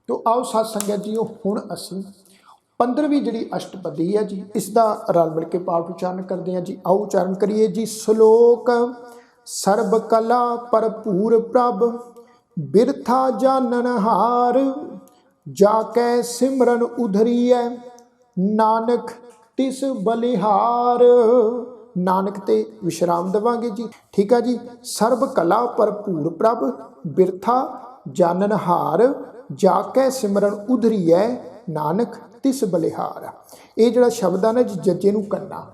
तो आओ साथ संगत जी हुण असीं 15वीं जी अष्टपदी है जी, इसका रल मिल के पाठ उच्चारण करते हैं जी। आओ उच्चारण करिए जी। श्लोक सर्ब कला भरपूर प्रभ बिरथा जानन हार, जाकै सिमरन उधरीए नानक तिस बलिहार। नानक ते विश्राम देवांगे जी, ठीक है जी। सर्ब कला भरपूर प्रभ बिरथा जानन हार, जाकै सिमरन उधरीए नानक तिस बलिहार। ये जोड़ा शब्द है ना जी, जजे नूं करना,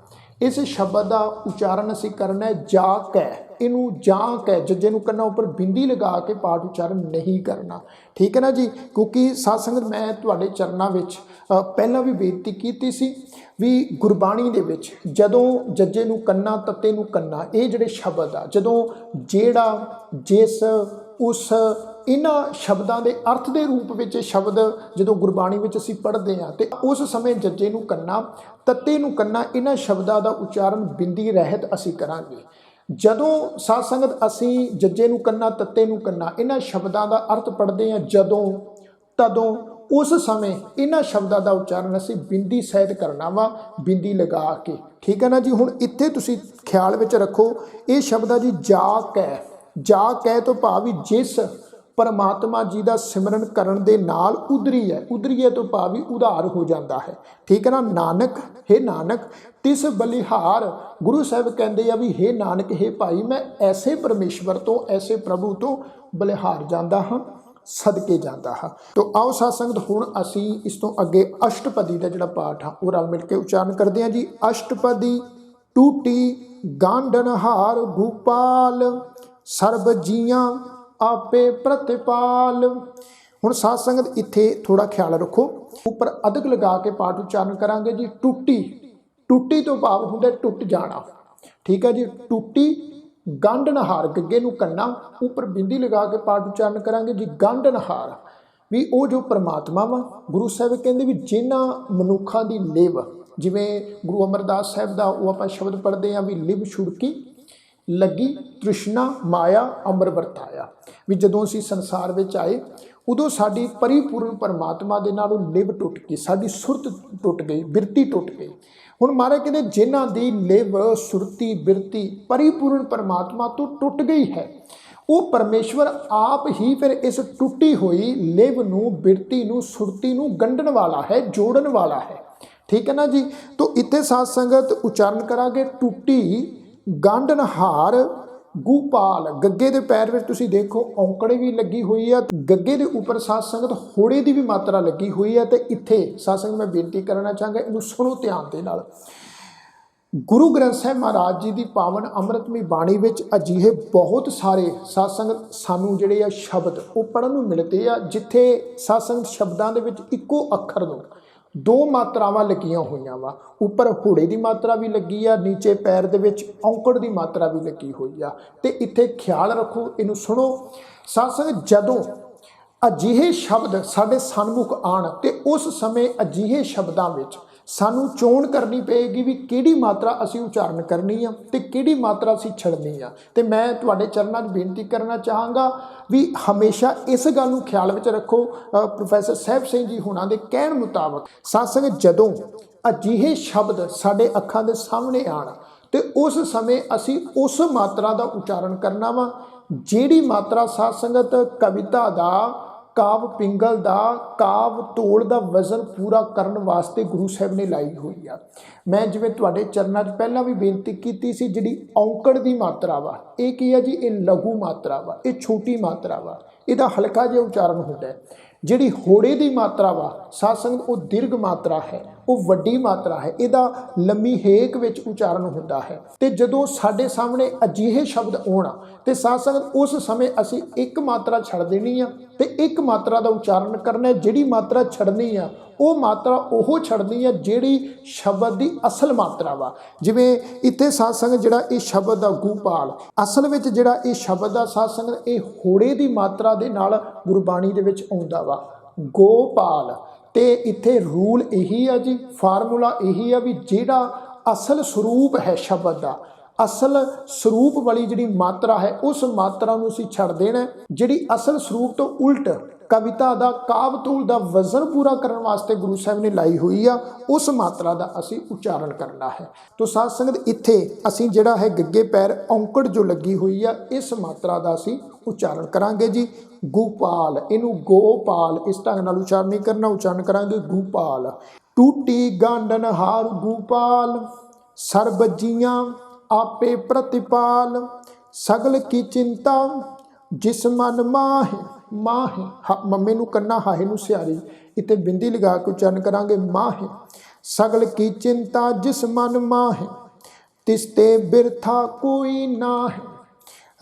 इस शब्द का उच्चारण असीं करना है जा कै। इनू जा कै जजे नूं करना, उपर बिंदी लगा के पाठ उच्चारण नहीं करना, ठीक है ना जी। क्योंकि साध संगत मैं तुहाडे चरणों विच पहला भी बेनती की सी भी गुरबाणी दे विच जदों जजे नूं करना तत्ते नूं करना, ये जिहड़े शब्द आ जदों जेड़ा जिस उस इन्हां शब्दों के अर्थ के रूप में शब्द जो गुरबाणी में असीं पढ़ते हैं तो उस समय जजे नूं करना तत्ते नूं करना, इन्हां शब्दों का उच्चारण बिंदी रहत असीं करांगे। जदों साध संगत असीं जजे नूं करना तत्ते नूं करना इन्हां शब्दों का अर्थ पढ़ते हैं जदों तदों, उस समय इन्हां शब्दों का उच्चारण असीं बिंदी सहित करना वा, बिंदी लगा के, ठीक है ना जी। हुण इत्थे तुसीं ख्याल विच रखो, ये शब्द है जी जा कै। जा कै तो भाव जिस परमात्मा जी का सिमरन करन दे नाल उधरी है, उधरी है तो भाव उधार हो जाता है, ठीक है ना। नानक हे नानक तिस बलिहार, गुरु साहब कहते हैं भी हे नानक हे भाई मैं ऐसे परमेश्वर तो ऐसे प्रभु तो बलिहार जाता हाँ, सदके जाता हाँ। तो आओ साध संगत हुण असीं इस तो अगे अष्टपदी का जिहड़ा पाठ हाँ वो रल मिल के उच्चारण करते हैं जी। अष्टपदी टूटी गांडनहार भूपाल, सर्ब जियां आपे प्रतिपाल। हुण साध संगत इत्थे थोड़ा ख्याल रखो, उपर अदक लगा के पाठ उच्चारण करांगे जी। टूटी, टूटी तो भाव हुंदा टुट जाना, ठीक है जी। टूटी गांडनहार, गग्गे नूं करना, उपर बिंदी लगा के पाठ उच्चारण करांगे जी। गांडनहार भी वो जो परमात्मा वा, गुरु साहब कहते भी जिन्हां मनुखां दी लिव, जिवें गुरु अमरदास साहब दा वो आपां शब्द पढ़ते हैं भी लिव छुड़की लगी तृष्णा माया अमर वरताया, भी जदों असीं संसार विच आए उदों साडी परिपूर्ण परमात्मा दे नालों लिव टुट गई, साडी सुरत टुट गई, बिरती टुट गई। हुण महाराज कहते जिन्हां दी लिव सुरती बिरती परिपूर्ण परमात्मा तो टुट गई है, वो परमेश्वर आप ही फिर इस टुटी हुई लिव नूं बिरती नूं सुरती नूं गंढण वाला है, जोड़न वाला है, ठीक है ना जी। तो इत्थे साध संगत उच्चारण करांगे टूटी गांडनहार गूपाल। गग्गे के पैर में तुसीं देखो औंकड़ भी लगी हुई है, गग्गे के उपर साध संगत होड़े की भी मात्रा लगी हुई है। तो इत्थे साध संगत मैं बेनती करना चाहांगा, इनू सुनो ध्यान दे नाल। गुरु ग्रंथ साहिब महाराज जी की पावन अमृतमई बाणी विच अजिहे बहुत सारे साध संगत सानू जिहड़े आ शब्द वो पढ़न नूं मिलते आ, जिथे साध संगत शब्दों के विच इक्को अखर नूं दो मात्रावां लगियां हुईयां वा। उपर होड़े की मात्रा भी लगी आ, नीचे पैर दे विच औंकड़ की मात्रा भी लगी हुई आ। ते इत्थे ख्याल रखो, इनू सुनो साध संगत, जदों अजिहे शब्द साडे सन्मुख आण ते उस समय अजिहे शब्दों विच सानू चोण करनी पेगी भी किहड़ी मात्रा असीं उच्चारण करनी आ ते किहड़ी मात्रा असीं छड्डनी आ। ते मैं तुहाडे चरणों 'च बेनती करना चाहांगा भी हमेशा इस गल नूं ख्याल विच रखो। प्रोफैसर साहिब सिंह जी हुणां दे कहण मुताबक साध संगत जदों अजिहे शब्द साडे अखां दे सामने आण ते उस समय असीं उस मात्रा दा उच्चारण करना वा जिहड़ी मात्रा साध संगत कविता दा काव पिंगल दा काव तोड़ दा वजन पूरा करने वास्ते गुरु साहब ने लाई हुई आ। मैं जिवें तुहाडे चरणों 'च पहला भी बेनती की सी, जिहड़ी औंकड़ की मात्रा वा ये की है जी, ये लघु मात्रा वा, ये छोटी मात्रा वा, इहदा हल्का जिहा उच्चारण हुंदा है। जिहड़ी होड़े की मात्रा वा साध संगत वो दीर्घ मात्रा है, वो वड्डी मात्रा है, इहदा लंबी हेक विच उच्चारण हुंदा है। ते जदों साडे सामने अजिहे शब्द आउण ते साध संगत उस समय असीं एक मात्रा छड्ड देनी आ ते एक मात्रा का उच्चारण करना है। जिहड़ी मात्रा छड्डनी आ वो मात्रा ओहो छड्डनी है जिहड़ी शब्द की असल मात्रा वा। जिवें इत्थे साध संगत जिहड़ा ये शब्द आ गूपाल, असल विच जिहड़ा ये शब्द आ साध संगत ये होड़े की मात्रा दे नाल गुरबाणी दे विच आउंदा वा, गोपाल। ते इत्थे रूल यही है जी, फार्मूला यही है भी जिहड़ा असल स्वरूप है शब्द का, असल स्वरूप वाली जिहड़ी मात्रा है उस मात्रा नूं असीं छड्ड देना, जिहड़ी असल स्वरूप तो उल्ट कविता का कावतूल का वजन पूरा करने वास्ते गुरु साहब ने लाई हुई आ, उस मात्रा का असी उच्चारण करना है। तो साध संगत इत्थे असी जिहड़ा है गग्गे पैर औंकड़ जो लगी हुई आ, इस मात्रा का असी उच्चारण करांगे जी। गोपाल, इनू गोपाल इस ढंग नाल उच्चारण नहीं करना, उच्चारण करांगे गोपाल। टूटी गांडन हार गोपाल, सर्ब जियां आपे प्रतिपाल, सगल की चिंता जिस मन माहे, माहे मम्मे नू कन्ना हाहे नू सियारी, इत्थे बिंदी लगा के उच्चारण करांगे माहे। सगल की चिंता जिस मन माहे, तिसते बिरथा कोई नाहे,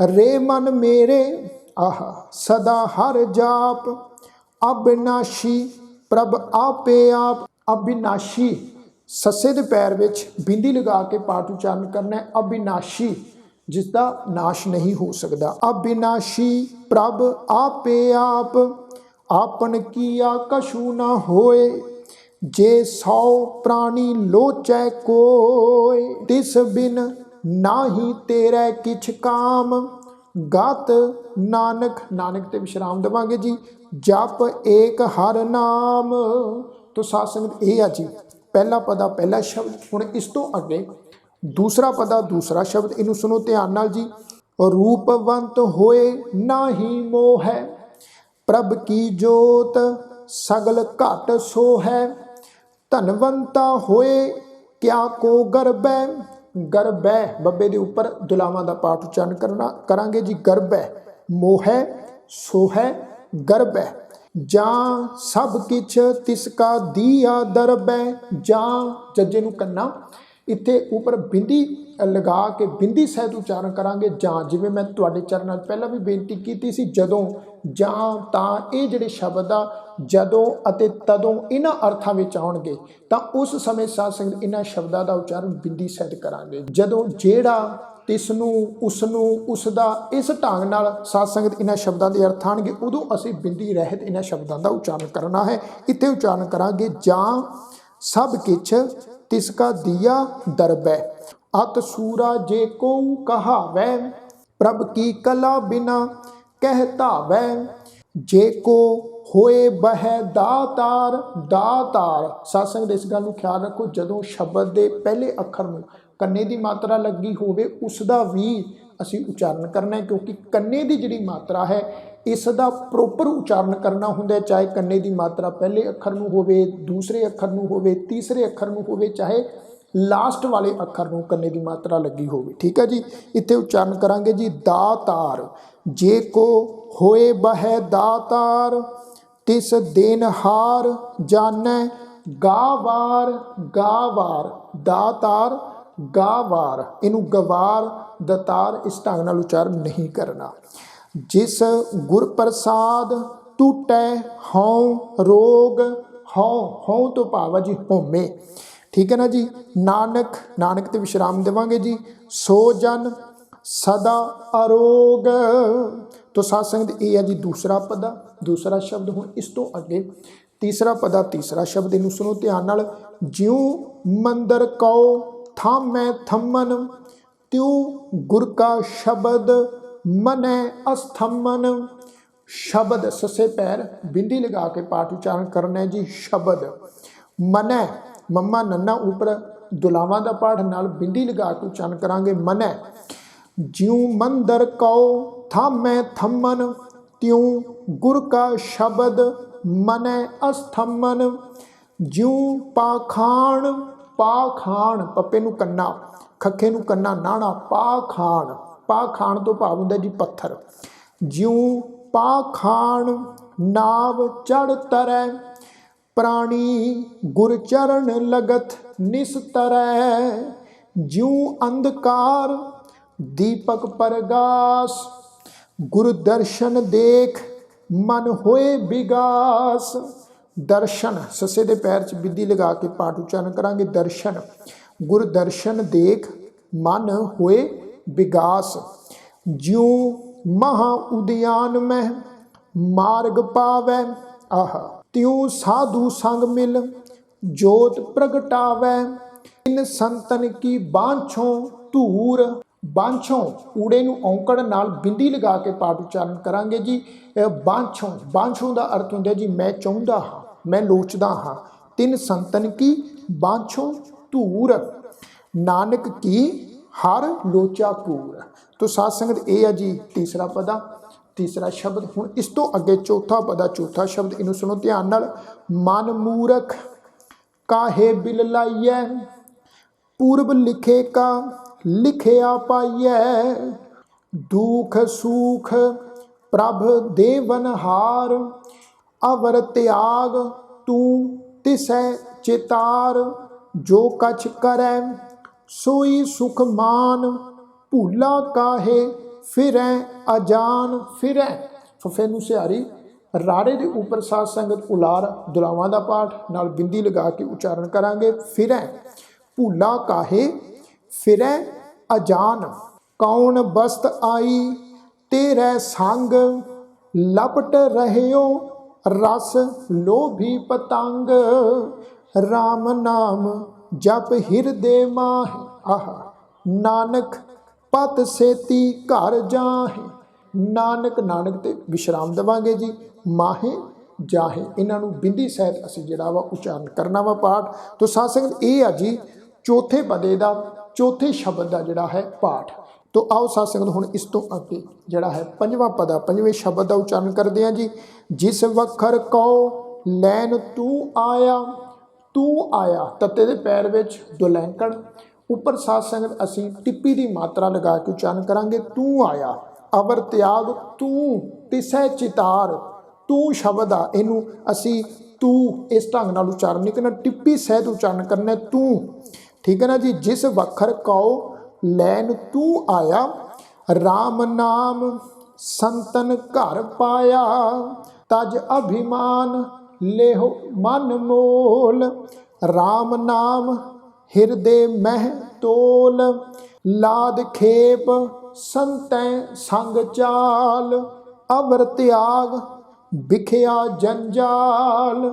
रे मन मेरे आहा सदा हर जाप, अविनाशी प्रभ आपे आप। अविनाशी सस्से दे पैर विच बिंदी लगा के पाठ उच्चारण करना है, अविनाशी जिसका नाश नहीं हो सकता। अविनाशी प्रभ आपे आप, आपन किया कछु न होए, जे 100 प्राणी लोचै कोय, तिस बिन नाही तेरे किछ काम, गात नानक, नानक ते विश्राम देवांगे जी, जप एक हर नाम। तो साध संगत ये आ जी पहला पदा पहला शब्द। हुण इस तो अगे दूसरा पदा दूसरा शब्द, इनू सुनो ध्यान नाल जी। रूपवंत होए नाही मोह है, प्रभ की जोत सगल घट सो है, धनवंता होए क्या को गर्बै, गर्बै बब्बे दे उपर दुलावां दा पाठ उच्चारण करना करांगे जी। गर्बै मोह सोहै गर्बै, जां सब किछ तिसका दिया दरबै, जां जज्जे नू कन्ना इत्थे उपर बिंदी लगा के बिंदी सहित उच्चारण करांगे जां। जिवें मैं तुहाडे चरनां पहला भी बेनती कीती सी, जदों जां तां ये जिहड़े शब्द आ जदों अते तदों इन्हां अर्थां विच आउणगे तां उस समय साध संगत इन्हां शब्दां दा उच्चारण बिंदी सहित करांगे। जदों जेड़ा तिसनू उसनू उसदा इस ढंग नाल साध संगत इन्हां शब्दां दे अर्थ आउणगे उदों असीं बिंदी रहत इन्हां शब्दां दा उच्चारण करना है। इत्थे उच्चारण करांगे जां सब किछ तिसका दिया दरबै, अत सूरा जे को कहावै, प्रभ की कला बिना कहतावै, जे को होए बह दातार, दातार। साध संगत इस गल नूं ख्याल रखो, जदों शब्द दे पहले अखर नूं कन्ने दी मात्रा लगी होवे उसदा भी असीं उच्चारण करना है, क्योंकि कन्ने दी जिहड़ी मात्रा है इसदा प्रोपर उच्चारण करना हुंदा है। चाहे कन्ने दी मात्रा पहले अखर नूं होवे, दूसरे अखर नूं होवे, तीसरे अखर नूं होवे, चाहे लास्ट वाले अखर नूं कन्ने दी मात्रा लगी होवे। ठीक है जी। इत्थे उच्चारण करांगे जी दातार, जे को होए बह दातार, तिस देनहार जानै गावार, गावार दातार गावार, इनू गवार दतार इस ढंग नाल उच्चारण नहीं करना। जिस गुर प्रसाद टूटै हौं रोग, हौं हौं तो भाव जी होमे। ठीक है ना जी। नानक, नानक ते विश्राम देवांगे जी। सो जन सदा अरोग। तो साध संगत ये है जी दूसरा पदा दूसरा शब्द। हुण इस तो अगे तीसरा पदा तीसरा शब्द, इनू सुनो ध्यान नाल। ज्यों मंदर कौ थामै थम्मन, त्यों गुर का शब्द मनै अस्थम्मन। शब्द ससे पैर बिंदी लगा के पाठ उच्चारण करना है जी। शब्द मनै मम्मा नन्ना ऊपर दुलावां दा पाठ नाल बिंदी लगा के उच्चारण करांगे मनै। ज्यों मंदर कौ थामै थम्मन, त्यों गुर का शब्द मनै अस्थम्मन। ज्यों पाखाण, पाखाण पप्पे नू कन्ना खखे नू कन्ना नाणा, पाखाण, पाखाण तो भाव हुंदा जी पत्थर। ज्यों पाखाण नाव चढ़ तरै, प्राणी गुरचरण लगत निस्तरै। ज्यों अंधकार दीपक परगास, गुरु दर्शन देख मन होए विगास। दर्शन ससे दे पैर च बिंदी लगा के पाठ उच्चारण करांगे दर्शन। गुरु दर्शन देख मन होए विगास। ज्यों महा उद्यान में मार्ग पावै, आह त्यों साधु संग मिल जोत प्रगटावै। इन संतन की बांछों धूर, ਬਾਂਛੋਂ ਊੜੇ ਨੂੰ ਔਂਕੜ ਨਾਲ ਬਿੰਦੀ ਲਗਾ ਕੇ ਪਾਠ ਉਚਾਰਨ ਕਰਾਂਗੇ ਜੀ। ਬਾਂਛੋਂ, ਬਾਂਛੋਂ ਦਾ ਅਰਥ ਹੁੰਦਾ ਜੀ ਮੈਂ ਚਾਹੁੰਦਾ ਹਾਂ, ਮੈਂ ਲੋਚਦਾ ਹਾਂ। ਤਿੰਨ ਸੰਤਨ ਕੀ ਬਾਂਛੋਂ ਧੂਰ, ਨਾਨਕ ਕੀ ਹਰ ਲੋਚਾ ਪੂਰ। ਤੋ ਸਾਧ ਸੰਗਤ ਇਹ ਹੈ ਜੀ ਤੀਸਰਾ ਪਦਾ, ਤੀਸਰਾ ਸ਼ਬਦ। ਹੁਣ ਇਸ ਤੋਂ ਅੱਗੇ ਚੌਥਾ ਪਦਾ, ਚੌਥਾ ਸ਼ਬਦ, ਇਹਨੂੰ ਸੁਣੋ ਧਿਆਨ ਨਾਲ। ਮਨ ਮੂਰਖ ਕਾਹੇ ਬਿਲ ਲਾਈਐ, पूर्व लिखे का लिखिया पाइए, दुख सुख प्रभ देवनहार, अवर त्याग तू तिसै चितार, जो कछ करे सोई सुख मान, भूला काहे फिरै अजान। फिरै फफे नूं सिहारी, रारे ਦੇ ਉੱਪਰ ਸਾਧ ਸੰਗਤ ਉਲਾਰ ਦੁਲਾਵਾਂ ਦਾ ਪਾਠ ਨਾਲ ਬਿੰਦੀ ਲਗਾ ਕੇ ਉਚਾਰਨ ਕਰਾਂਗੇ। ਫਿਰੈ ਭੂਲਾ ਕਾਹੇ ਫਿਰੈ ਅਜਾਨ, ਕੌਣ ਬਸਤ ਆਈ ਤੇਰੇ ਸੰਗ, ਲਪਟ ਰਹਿਓ ਰਸ ਲੋਭੀ ਪਤੰਗ, ਰਾਮ ਨਾਮ ਜਪ ਹਿਰਦੇ ਮਾਹਿ, ਆਹਾ ਨਾਨਕ ਪਤ ਸੇਤੀ ਘਰ ਜਾਹੇ। ਨਾਨਕ, ਨਾਨਕ ਤੇ ਵਿਸ਼ਰਾਮ ਦੇਵਾਂਗੇ ਜੀ, ਮਾਹੇ ਜਾਹੇ, ਇਹਨਾਂ ਨੂੰ ਬਿੰਦੀ ਸਹਿਤ ਅਸੀਂ ਜਿਹੜਾ ਵਾ ਉਚਾਰਨ ਕਰਨਾ ਵਾ ਪਾਠ। ਤੋ ਸਾਧ ਸੰਗਤ ਇਹ ਆ ਜੀ ਚੌਥੇ ਪਦੇ ਦਾ, ਚੌਥੇ ਸ਼ਬਦ ਦਾ ਜਿਹੜਾ ਹੈ ਪਾਠ। ਤੋ ਆਓ ਸਾਧ ਸੰਗਤ ਹੁਣ ਇਸ ਤੋਂ ਅੱਗੇ ਜਿਹੜਾ ਹੈ ਪੰਜਵਾਂ ਪਦਾ, ਪੰਜਵੇਂ ਸ਼ਬਦ ਦਾ ਉਚਾਰਨ ਕਰਦੇ ਹਾਂ ਜੀ। ਜਿਸ ਵਖਰ ਕਉ ਲੈਨ ਤੂੰ ਆਇਆ, ਤੂੰ ਆਇਆ, ਤੱਤੇ ਦੇ ਪੈਰ ਵਿੱਚ ਦੁਲੈਂਕਣ, ਉੱਪਰ ਸਾਧ ਸੰਗਤ ਅਸੀਂ ਟਿੱਪੀ ਦੀ ਮਾਤਰਾ ਲਗਾ ਕੇ ਉਚਾਰਨ ਕਰਾਂਗੇ। ਤੂੰ ਆਇਆ, ਅਵਰ ਤਿਆਗ ਤੂੰ ਤਿਸੈ ਚਿਤਾਰ, ਤੂੰ ਸ਼ਬਦ ਆ, ਇਹਨੂੰ ਅਸੀਂ ਤੂੰ ਇਸ ਢੰਗ ਨਾਲ ਉਚਾਰਨ ਨਹੀਂ ਕਰਨਾ, ਟਿੱਪੀ ਸਹਿਤ ਉਚਾਰਨ ਕਰਨਾ ਤੂੰ, ਠੀਕ ਹੈ ਨਾ ਜੀ। ਜਿਸ ਵਖਰ ਕਉ ਲੈਨ ਤੂੰ ਆਇਆ, ਰਾਮ ਨਾਮ ਸੰਤਨ ਘਰ ਪਾਇਆ, ਤਜ ਅਭਿਮਾਨ ਲੇਹੁ ਮਨ ਮੋਲ, ਰਾਮ ਨਾਮ ਹਿਰਦੇ ਮਹਿ ਤੋਲ, ਲਾਦ ਖੇਪ ਸੰਤੈ ਸੰਗ ਚਾਲ, ਅਵਰ ਤਿਆਗ ਵਿਖਿਆ ਜੰਜਾਲ।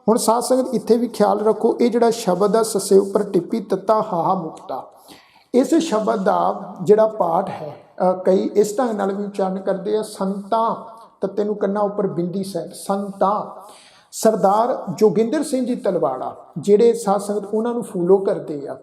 ਹੁਣ ਸਾਧ ਸੰਗਤ ਇੱਥੇ ਵੀ ਖਿਆਲ ਰੱਖੋ, ਇਹ ਜਿਹੜਾ ਸ਼ਬਦ ਆ ਸੱਸੇ ਉੱਪਰ ਟਿੱਪੀ ਤੱਤਾ ਹਾਹਾ ਮੁਕਤਾ, ਇਸ ਸ਼ਬਦ ਦਾ ਜਿਹੜਾ ਪਾਠ ਹੈ ਕਈ ਇਸ ਢੰਗ ਨਾਲ ਵੀ ਉਚਾਰਨ ਕਰਦੇ ਆ। ਸੰਤਾਂ, ਤੱਤੇ ਨੂੰ ਕੰਨਾਂ ਉੱਪਰ ਬਿੰਦੀ ਸਹਿਤ, ਸੰਤਾਂ। ਸਰਦਾਰ ਜੋਗਿੰਦਰ ਸਿੰਘ ਜੀ ਤਲਵਾੜਾ ਜਿਹੜੇ ਸਾਧ ਸੰਗਤ ਉਹਨਾਂ ਨੂੰ ਫੋਲੋ ਕਰਦੇ ਆ,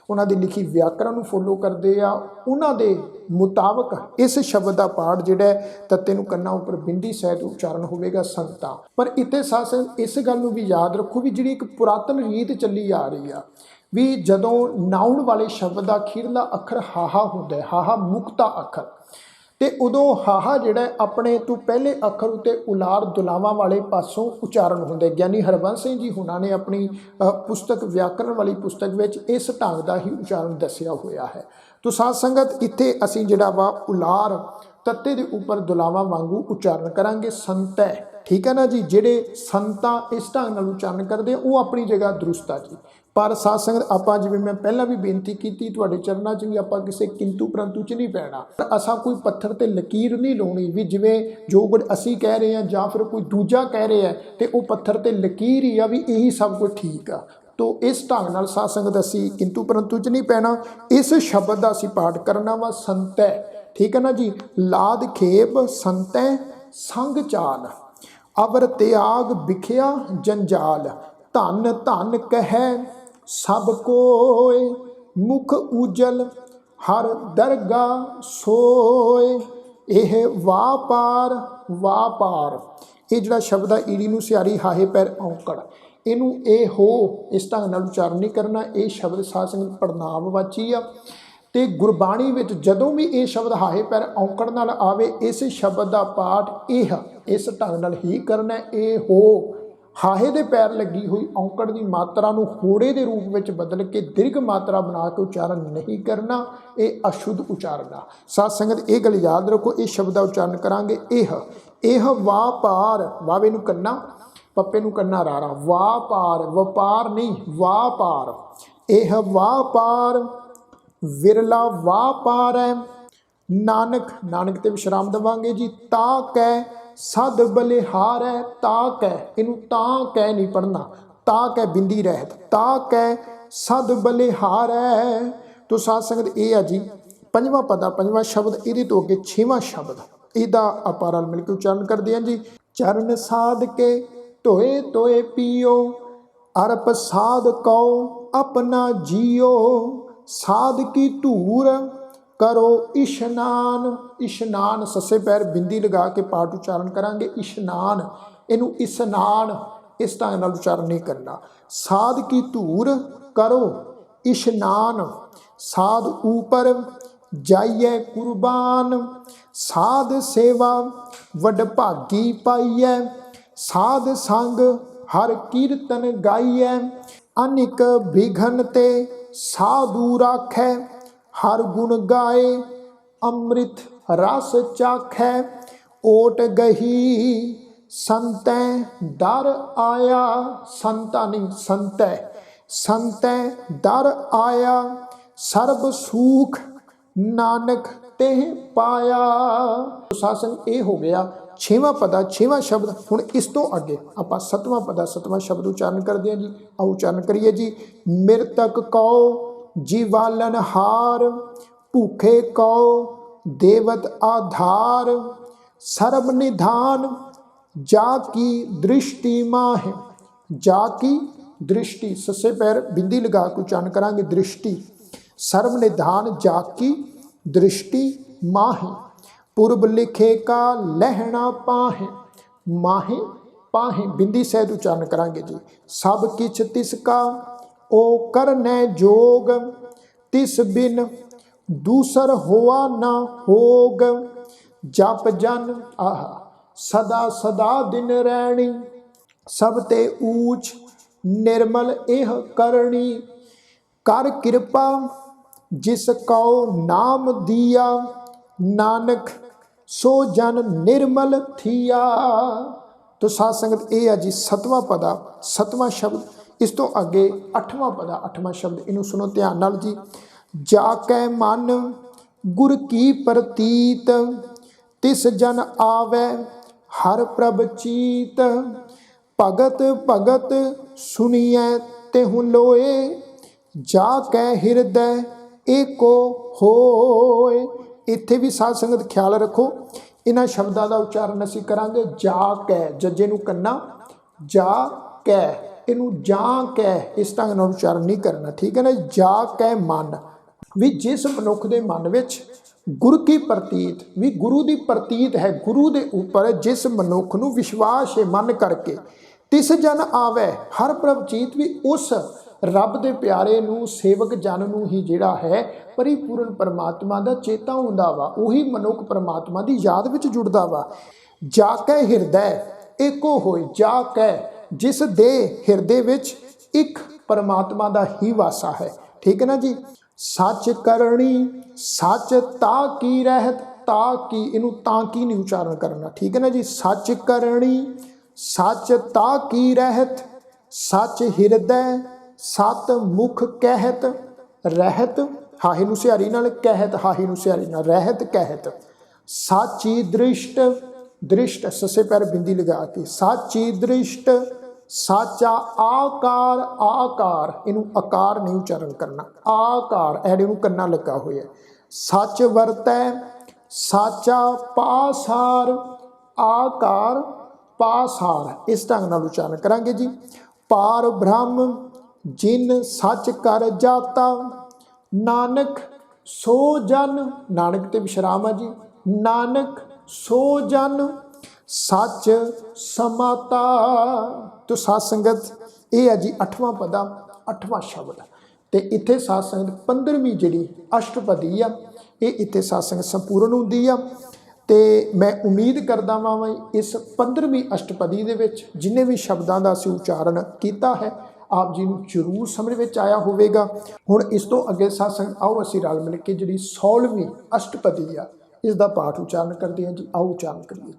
ਉਹਨਾਂ ਦੀ ਲਿਖੀ ਵਿਆਕਰਨ ਨੂੰ ਫੋਲੋ ਕਰਦੇ ਆ, ਉਹਨਾਂ ਦੇ ਮੁਤਾਬਕ ਇਸ ਸ਼ਬਦ ਦਾ ਪਾਠ ਜਿਹੜਾ ਤੱਤੇ ਨੂੰ ਕੰਨਾਂ ਉੱਪਰ ਬਿੰਦੀ ਸਹਿਤ ਉਚਾਰਨ ਹੋਵੇਗਾ ਸੰਤਾਂ। ਪਰ ਇੱਥੇ ਸਾਧ ਸੰਗਤ ਇਸ ਗੱਲ ਨੂੰ ਵੀ ਯਾਦ ਰੱਖੋ ਵੀ ਜਿਹੜੀ ਇੱਕ ਪੁਰਾਤਨ ਰੀਤ ਚੱਲੀ ਆ ਰਹੀ ਆ ਵੀ ਜਦੋਂ ਨਾਉਣ ਵਾਲੇ ਸ਼ਬਦ ਦਾ ਅਖੀਰਲਾ ਅੱਖਰ ਹਾਹਾ ਹੁੰਦਾ, ਹਾਹਾ ਮੁਕਤਾ ਅੱਖਰ, ਤੇ ਉਦੋਂ ਹਾਹਾ ਜਿਹੜਾ ਆਪਣੇ ਤੋਂ ਪਹਿਲੇ ਅੱਖਰ ਉੱਤੇ ਉਲਾਰ ਦੁਲਾਵਾਂ ਵਾਲੇ ਪਾਸੋਂ ਉਚਾਰਨ ਹੁੰਦੇ। ਗਿਆਨੀ ਹਰਬੰਸ ਸਿੰਘ ਜੀ ਹੁਣਾਂ ਨੇ ਆਪਣੀ ਪੁਸਤਕ ਵਿਆਕਰਨ ਵਾਲੀ ਪੁਸਤਕ ਵਿੱਚ ਇਸ ਢੰਗ ਦਾ ਹੀ ਉਚਾਰਨ ਦੱਸਿਆ ਹੋਇਆ ਹੈ। ਤੋ ਸਾਧ ਸੰਗਤ ਇੱਥੇ ਅਸੀਂ ਜਿਹੜਾ ਵਾ ਉਲਾਰ ਤੱਤੇ ਦੇ ਉੱਪਰ ਦੁਲਾਵਾਂ ਵਾਂਗੂ ਉਚਾਰਨ ਕਰਾਂਗੇ ਸੰਤੈ, ਠੀਕ ਹੈ ਨਾ ਜੀ। ਜਿਹੜੇ ਸੰਤਾਂ ਇਸ ਢੰਗ ਨਾਲ ਉਚਾਰਨ ਕਰਦੇ ਉਹ ਆਪਣੀ ਜਗ੍ਹਾ ਦਰੁਸਤ ਆ ਜੀ। ਪਰ ਸਾਧ ਸੰਗਤ ਆਪਾਂ ਜਿਵੇਂ ਮੈਂ ਪਹਿਲਾਂ ਵੀ ਬੇਨਤੀ ਕੀਤੀ ਤੁਹਾਡੇ ਚਰਨਾਂ 'ਚ ਵੀ ਆਪਾਂ ਕਿਸੇ ਕਿੰਤੂ ਪਰੰਤੂ 'ਚ ਨਹੀਂ ਪੈਣਾ। ਅਸਾਂ ਕੋਈ ਪੱਥਰ ਤੇ ਲਕੀਰ ਨਹੀਂ ਲਾਉਣੀ ਵੀ ਜਿਵੇਂ ਜੋ ਕੁਝ ਅਸੀਂ ਕਹਿ ਰਹੇ ਹਾਂ ਜਾਂ ਫਿਰ ਕੋਈ ਦੂਜਾ ਕਹਿ ਰਿਹਾ ਤੇ ਉਹ ਪੱਥਰ ਤੇ ਲਕੀਰ ਹੀ ਆ ਵੀ ਇਹੀ ਸਭ ਕੁਝ ਠੀਕ ਆ। ਤੋ ਇਸ ਢੰਗ ਨਾਲ ਸਾਧ ਸੰਗਤ ਅਸੀਂ ਕਿੰਤੂ ਪਰੰਤੂ 'ਚ ਨਹੀਂ ਪੈਣਾ। ਇਸ ਸ਼ਬਦ ਦਾ ਅਸੀਂ ਪਾਠ ਕਰਨਾ ਵਾ ਸੰਤੈ, ਠੀਕ ਹੈ ਨਾ ਜੀ। ਲਾਦ ਖੇਪ ਸੰਤੈ ਸੰਗ ਚਾਲ, ਅਵਰ ਤਿਆਗ ਵਿਖਿਆ ਜੰਜਾਲ, ਧਨ ਧਨ ਕਹਿ ਸਭ ਕੋਇ, ਮੁਖ ਉਜਲ ਹਰ ਦਰਗਾ ਸੋਏ, ਇਹ ਵਾਪਾਰ ਵਾਪਾਰ। ਇਹ ਜਿਹੜਾ ਸ਼ਬਦ ਆ ਈੜੀ ਨੂੰ ਸਿਆਰੀ ਹਾਹੇ ਪੈਰ ਔਂਕੜ, ਇਹਨੂੰ ਇਹ ਹੋ ਇਸ ਢੰਗ ਨਾਲ ਉਚਾਰਨ ਨਹੀਂ ਕਰਨਾ। ਇਹ ਸ਼ਬਦ ਸਾਧ ਸੰਗਤ ਪੜਨਾਮ ਵਾਚੀ ਆ ਤੇ ਗੁਰਬਾਣੀ ਵਿੱਚ ਜਦੋਂ ਵੀ ਇਹ ਸ਼ਬਦ ਹਾਹੇ ਪੈਰ ਔਂਕੜ ਨਾਲ ਆਵੇ ਇਸ ਸ਼ਬਦ ਦਾ ਪਾਠ ਇਹ ਇਸ ਢੰਗ ਨਾਲ ਹੀ ਕਰਨਾ। ਇਹ ਹੋ ਹਾਹੇ ਦੇ ਪੈਰ ਲੱਗੀ ਹੋਈ ਔਂਕੜ ਦੀ ਮਾਤਰਾ ਨੂੰ ਹੋੜੇ ਦੇ ਰੂਪ ਵਿੱਚ ਬਦਲ ਕੇ ਦੀਰਘ ਮਾਤਰਾ ਬਣਾ ਕੇ ਉਚਾਰਨ ਨਹੀਂ ਕਰਨਾ, ਇਹ ਅਸ਼ੁੱਧ ਉਚਾਰਨ ਆ। ਸਾਧ ਸੰਗਤ ਇਹ ਗੱਲ ਯਾਦ ਰੱਖੋ। ਇਹ ਸ਼ਬਦ ਦਾ ਉਚਾਰਨ ਕਰਾਂਗੇ ਇਹ ਵਾਪਾਰ, ਵਾਵੇ ਨੂੰ ਕੰਨਾ ਪੱਪੇ ਨੂੰ ਕੰਨਾ ਰਾਰਾ, ਵਾਪਾਰ ਵਪਾਰ ਨਹੀਂ ਵਾਪਾਰ। ਇਹ ਵਾਪਾਰ ਵਿਰਲਾ ਵਾਪਾਰ ਹੈ, ਨਾਨਕ, ਨਾਨਕ ਤੇ ਵਿਸ਼ਰਾਮ ਦੇਵਾਂਗੇ ਜੀ। ਤਾ ਕੈ ਸਦ ਬਲਿਹਾਰ ਹੈ, ਤਾ ਕੈ, ਇਹਨੂੰ ਤਾਂ ਕਹਿ ਨਹੀਂ ਪੜ੍ਹਨਾ, ਤਾ ਕੈ ਬਿੰਦੀ ਰਹਿਤ, ਤਾ ਕੈ ਸਦ ਬਲਿਹਾਰ ਹੈ। ਤੋ ਸਾਧ ਸੰਗਤ ਇਹ ਆ ਜੀ पंजवां पदा पंजवां शब्द इहदे तो अगे छेवां शब्द इहदा आपां रल मिल के उच्चारण करते हैं जी। चरण साध के धोए धोए पियो, अरप साध कौ अपना जियो, साध की धूर करो इशनान। इशनान ससे पैर बिंदी लगा के पाठ उच्चारण करांगे। इशनान, इनू इसनान इस ढंग नाल उच्चारण नहीं करना। साध की धूर करो इशनान, साध ऊपर जाइए कुर्बान, साध सेवा वडभागी पाइए, साध संग हर कीर्तन गाइए, अनिक विघन ते साधु राखै, हर गुण गाए अमृत रस चाखै, ओट गही संतै दर आया। संता नहीं संतै, संतै दर आया, सर्ब सुख नानक तेह पाया। शासन ये हो गया छेवां पदा छेवां शब्द। हुण इस तो अगे आपां सतवां पदा सतवां शब्द उच्चारण करते हैं जी। आओ उच्चारण करिए जी। मृतक कौ जीवालन हार, भूखे कौ देवत आधार, सर्व निधान जाकी दृष्टि माह। जाकी दृष्टि ससे पैर बिंदी लगा के उच्चारण करांगे दृष्टि। सर्व निधान जाकी दृष्टि माहे, पूर्व लिखे का लहना पाहे। माहे पाहे बिंदी सहित उच्चारण करांगे जी। सब किछ तिसका ओ करने जोग, तिस बिन दूसर होआ ना होग, जप जन आह सदा सदा दिन रैणी, सब ते ऊच निर्मल एह करणी, कर कृपा जिस कौ नाम दिया, नानक सो जन निर्मल थिया। तो साध संगत ये है जी सतवां पदा सतवां शब्द। इस तो अगे अठवां पदा अठवां शब्द, इनू सुनो ध्यान नाल जी। जाकै मन गुर की प्रतीत, तिस जन आवे हर प्रभ चीत, भगत भगत सुनिए तेहु लोए, जाकै हिरदय एको होए। इत्थे भी साध संगत ख्याल रखो, इन्हां शब्दां दा उच्चारण असीं करांगे जा कै, जज्जे नूं कन्ना जा कै, इनू जा कै इस ढंग नाल उच्चारण नहीं करना, ठीक है ना। जा कै मन भी जिस मनुख दे मन विच गुरु की प्रतीत भी गुरु की प्रतीत है, गुरु के उपर जिस मनुख नूं विश्वास है मन करके, तिस जन आवे हर प्रभ चीत भी उस रब दे प्यारे नूं सेवक जन नूं ही जिहड़ा है परिपूर्ण परमात्मा दा चेता हुंदा वा, उही मनुख परमात्मा दी याद विच जुड़दा वा। जाकै हिरदै एको होए, जाकै जिस दे हिरदे विच एक परमात्मा दा ही वासा है, ठीक है ना जी। सच करनी सच ता की रहत, ता की इनू ता की नहीं उच्चारण करना, ठीक है ना जी। सच करनी सच ता की रहत, सच हिरदै सत मुख कहत, रहत हाही नूं सिहारी नाल कहत, हाही नूं सिहारी नाल रहत कहत। साची दृष्ट, दृष्ट ससे पैर बिंदी लगा के, साची दृष्ट साचा आकार, आकार इनू आकार नहीं उच्चारण करना, आकार ऐड इनू कन्ना लगा हुआ। सच वरतै साचा पासार, आकार पासार इस ढंग नाल उच्चारण करांगे जी। पार ब्रह्म जिन सच कर जाता, नानक सो जन, नानक ते विश्राम है जी, नानक सो जन सच समाता। तो साध संगत ये है जी अठवां पदा अठवां शब्द। तो इत्थे साध संगत 15वीं जिहड़ी अष्टपदी आ ये इत्थे साध संगत संपूर्ण हुंदी आ। तो मैं उम्मीद करदा वां इस 15वीं अष्टपदी दे विच जिन्ने भी शब्दां दा असीं उच्चारण कीता है आप जी नूं जरूर समझ में आया होवेगा। हुण इस तो अगे साध संगत आओ असीं रल मिल के जिहड़ी 16वीं अष्टपदी आ इस दा पाठ उच्चारण करते हैं जी। आओ उच्चारण करिए।